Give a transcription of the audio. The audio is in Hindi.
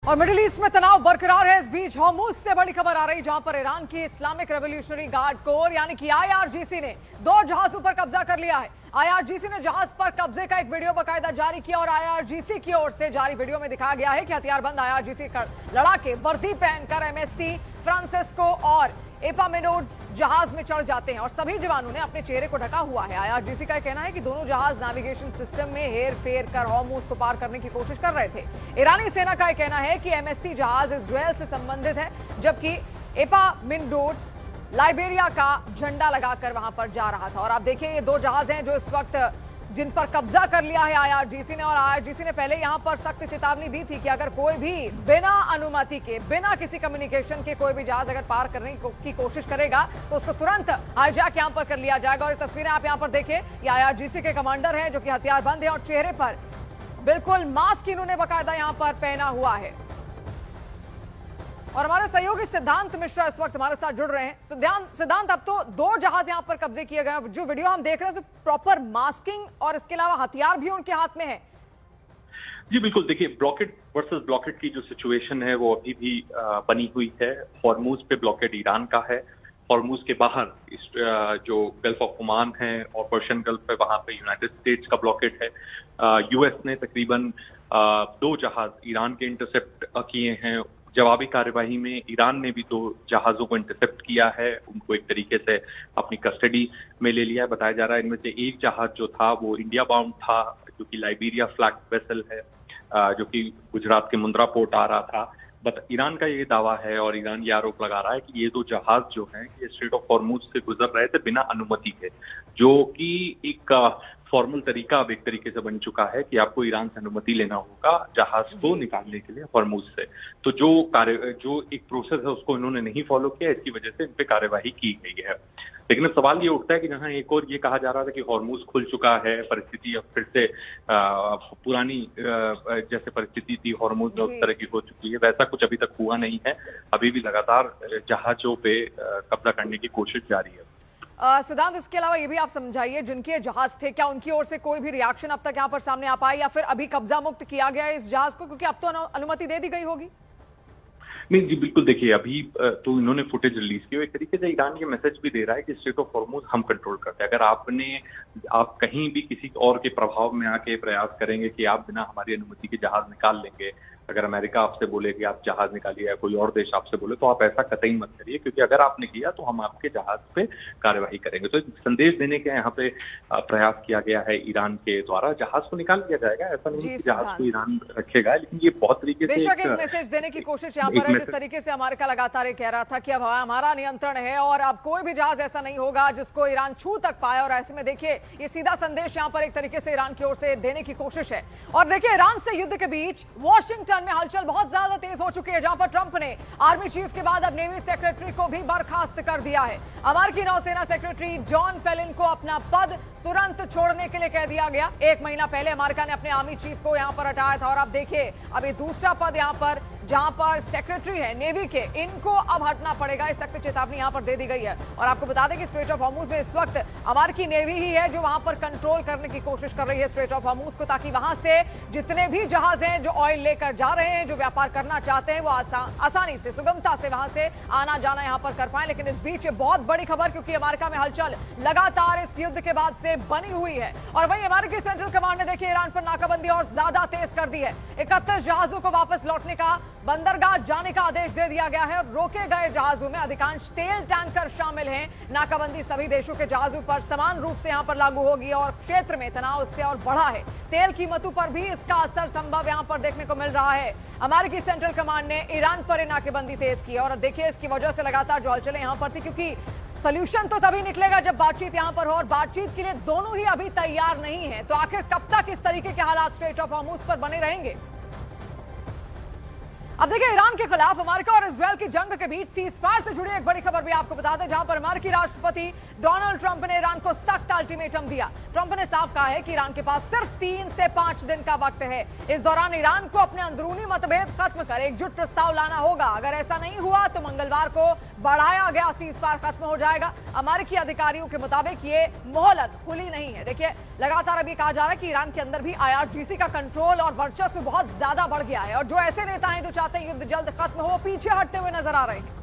और मिडिल ईस्ट में तनाव बरकरार है। इस बीच हॉर्मुज से बड़ी खबर आ रही, जहां पर ईरान की इस्लामिक रेवोल्यूशनरी गार्ड कोर यानी कि आईआरजीसी ने 2 जहाजों पर कब्जा कर लिया है। आईआरजीसी ने जहाज पर कब्जे का एक वीडियो बाकायदा जारी किया और आईआरजीसी की ओर से जारी वीडियो में दिखाया गया है कि हथियारबंद आईआरजीसी लड़ाके वर्दी पहनकर एमएससी फ्रांसिस्को और एपामेनोड्स जहाज में चढ़ जाते हैं और सभी जवानों ने अपने चेहरे को ढका हुआ है। आईआरजीसी का कहना है कि दोनों जहाज नेविगेशन सिस्टम में हेर फेर कर हॉर्मुज को पार करने की कोशिश कर रहे थे। ईरानी सेना का कहना है कि एमएससी जहाज इजरायल से संबंधित है, जबकि एपामेनोड्स लाइबेरिया का झंडा लगाकर वहां पर जा रहा था। और आप देखिए, ये 2 जहाज हैं जो इस वक्त जिन पर कब्जा कर लिया है आईआरजीसी ने। और आईआरजीसी ने पहले यहां पर सख्त चेतावनी दी थी कि अगर कोई भी बिना अनुमति के, बिना किसी कम्युनिकेशन के कोई भी जहाज अगर पार करने की कोशिश करेगा तो उसको तुरंत हाईजैक यहां पर कर लिया जाएगा। और ये तस्वीरें आप यहां पर देखें, ये आईआरजीसी के कमांडर हैं जो कि हथियारबंद है और चेहरे पर बिल्कुल मास्क इन्होंने बाकायदा यहां पर पहना हुआ है। और हमारे सहयोगी सिद्धांत मिश्रा इस वक्त हमारे साथ जुड़ रहे हैं। सिद्धांत, अब तो 2 जहाज यहां पर कब्जे किए गए हैं। जो वीडियो हम देख रहे हैं प्रॉपर मास्किंग और इसके अलावा हथियार भी उनके हाथ में है। जी बिल्कुल, देखिए ब्लॉकेड वर्सेस ब्लॉकेड की जो सिचुएशन है वो अभी भी बनी हुई है। हॉर्मुज पे ब्लॉकेड ईरान का है, हॉर्मुज के बाहर जो गल्फ ऑफ ओमान है और पर्शियन गल्फ पे वहां पे यूनाइटेड स्टेट्स का ब्लॉकेड है। यूएस ने तकरीबन 2 जहाज ईरान के इंटरसेप्ट किए हैं। जवाबी कार्यवाही में ईरान ने भी 2 जहाजों को इंटरसेप्ट किया है, उनको एक तरीके से अपनी कस्टडी में ले लिया है। बताया जा रहा है इनमें से एक जहाज जो था वो इंडिया बाउंड था, जो कि लाइबेरिया फ्लैग वेसल है, जो कि गुजरात के मुंद्रा पोर्ट आ रहा था। बट ईरान का ये दावा है और ईरान ये आरोप लगा रहा है कि ये 2 जहाज जो हैं ये स्ट्रेट ऑफ हॉर्मुज से गुजर रहे थे बिना अनुमति के, जो कि एक फॉर्मल तरीका अब एक तरीके से बन चुका है कि आपको ईरान से अनुमति लेना होगा जहाज को निकालने के लिए हॉर्मुज से। तो जो एक प्रोसेस है उसको इन्होंने नहीं फॉलो किया, इसकी वजह से इन पे कार्यवाही की गई है। लेकिन अब सवाल ये उठता है कि जहां एक और ये कहा जा रहा था कि हॉर्मुज खुल चुका है, परिस्थिति अब फिर से पुरानी जैसे परिस्थिति थी हॉर्मुज में उस तरह की हो चुकी है, वैसा कुछ अभी तक हुआ नहीं है। अभी भी लगातार जहाजों पे कब्जा करने की कोशिश जारी है। सिद्धांत, इसके अलावा ये भी आप समझाइए, जिनके जहाज थे क्या उनकी ओर से कोई भी रिएक्शन अब तक यहाँ पर सामने आ पाई या फिर अभी कब्जा मुक्त किया गया है इस जहाज को, क्योंकि अब तो अनुमति दे दी गई होगी? नहीं जी बिल्कुल, देखिए अभी तो इन्होंने फुटेज रिलीज की, एक तरीके से ईरान ये मैसेज भी दे रहा है कि स्ट्रेट ऑफ हॉर्मुज हम कंट्रोल करते हैं। अगर आप कहीं भी किसी और के प्रभाव में आके प्रयास करेंगे कि आप बिना हमारी अनुमति के जहाज निकाल लेंगे, अगर अमेरिका आपसे बोले कि आप जहाज निकालिए या कोई और देश आपसे बोले, तो आप ऐसा कतई मत करिए, क्योंकि अगर आपने किया तो हम आपके जहाज पे कार्यवाही करेंगे। तो संदेश देने के यहाँ पे प्रयास किया गया है ईरान के द्वारा। जहाज को निकाल दिया जाएगा, ऐसा नहीं कि जहाज को ईरान रखेगा, लेकिन ये बहुत तरीके से बेशक एक मैसेज देने की कोशिश यहाँ पर है। जिस तरीके से अमेरिका लगातार कह रहा था कि अब हमारा नियंत्रण है और अब कोई भी जहाज ऐसा नहीं होगा जिसको ईरान छू तक पाए, और ऐसे में देखिए ये सीधा संदेश यहाँ पर एक तरीके से ईरान की ओर से देने की कोशिश है। और देखिए, ईरान से युद्ध के बीच वॉशिंगटन में हलचल बहुत ज्यादा तेज हो चुकी है, जहां पर ट्रंप ने आर्मी चीफ के बाद अब नेवी सेक्रेटरी को भी बर्खास्त कर दिया है। अमेरिकी नौसेना सेक्रेटरी जॉन फेलिन को अपना पद तुरंत छोड़ने के लिए कह दिया गया। 1 महीना पहले अमेरिका ने अपने आर्मी चीफ को यहां पर हटाया था और अब देखिए अभी दूसरा पद यहां पर जहां पर सेक्रेटरी है नेवी के, इनको अब हटना पड़ेगा। इस सख्त चेतावनी यहां पर दे दी गई है। और आपको बता दें कि स्ट्रेट ऑफ हॉर्मुज में इस वक्त अमेरिकी नेवी ही है जो वहां पर कंट्रोल करने की कोशिश कर रही है स्ट्रेट ऑफ हॉर्मुज को, ताकि वहां से जितने भी जहाज हैं जो ऑयल लेकर जा रहे हैं, जो व्यापार करना चाहते हैं, वो आसानी से, सुगमता से वहां से आना जाना यहां पर कर पाए। लेकिन इस बीच बहुत बड़ी खबर, क्योंकि अमेरिका में हलचल लगातार इस युद्ध के बाद से बनी हुई है। और वहीं अमेरिकी सेंट्रल कमांड ने देखिए ईरान पर नाकाबंदी और ज्यादा तेज कर दी है। 31 जहाजों को वापस लौटने का, बंदरगाह जाने का आदेश दे दिया गया है। और रोके गए जहाजों में अधिकांश तेल टैंकर शामिल हैं। नाकाबंदी सभी देशों के जहाजों पर समान रूप से यहां पर लागू होगी और क्षेत्र में तनाव इससे और बढ़ा है। तेल कीमतों पर भी इसका असर संभव यहां पर देखने को मिल रहा है। अमेरिकी सेंट्रल कमांड ने ईरान पर नाकेबंदी तेज की और देखिए इसकी वजह से लगातार जो हलचलें यहां पर थी, क्योंकि सॉल्यूशन तो तभी निकलेगा जब बातचीत यहां पर हो, और बातचीत के लिए दोनों ही अभी तैयार नहीं है। तो आखिर कब तक इस तरीके के हालात स्ट्रेट ऑफ हॉर्मुज पर बने रहेंगे? अब देखिए, ईरान के खिलाफ अमेरिका और इजरायल की जंग के बीच सीज फायर से जुड़ी एक बड़ी खबर भी आपको बता दें, जहां पर अमेरिकी राष्ट्रपति डोनाल्ड ट्रंप ने ईरान को सख्त अल्टीमेटम दिया। ट्रंप ने साफ कहा है कि ईरान के पास सिर्फ 3 से 5 दिन का वक्त है। इस दौरान ईरान को अपने अंदरूनी मतभेद खत्म कर एकजुट प्रस्ताव लाना होगा। अगर ऐसा नहीं हुआ तो मंगलवार को बढ़ाया गया सीजफायर खत्म हो जाएगा। अमेरिकी अधिकारियों के मुताबिक ये मोहलत खुली नहीं है। देखिए, लगातार अब ये कहा जा रहा है कि ईरान के अंदर भी IRGC का कंट्रोल और वर्चस्व बहुत ज्यादा बढ़ गया है और जो ऐसे नेता हैं जो चाहते हैं युद्ध जल्द खत्म हो, पीछे हटते हुए नजर आ रहे हैं।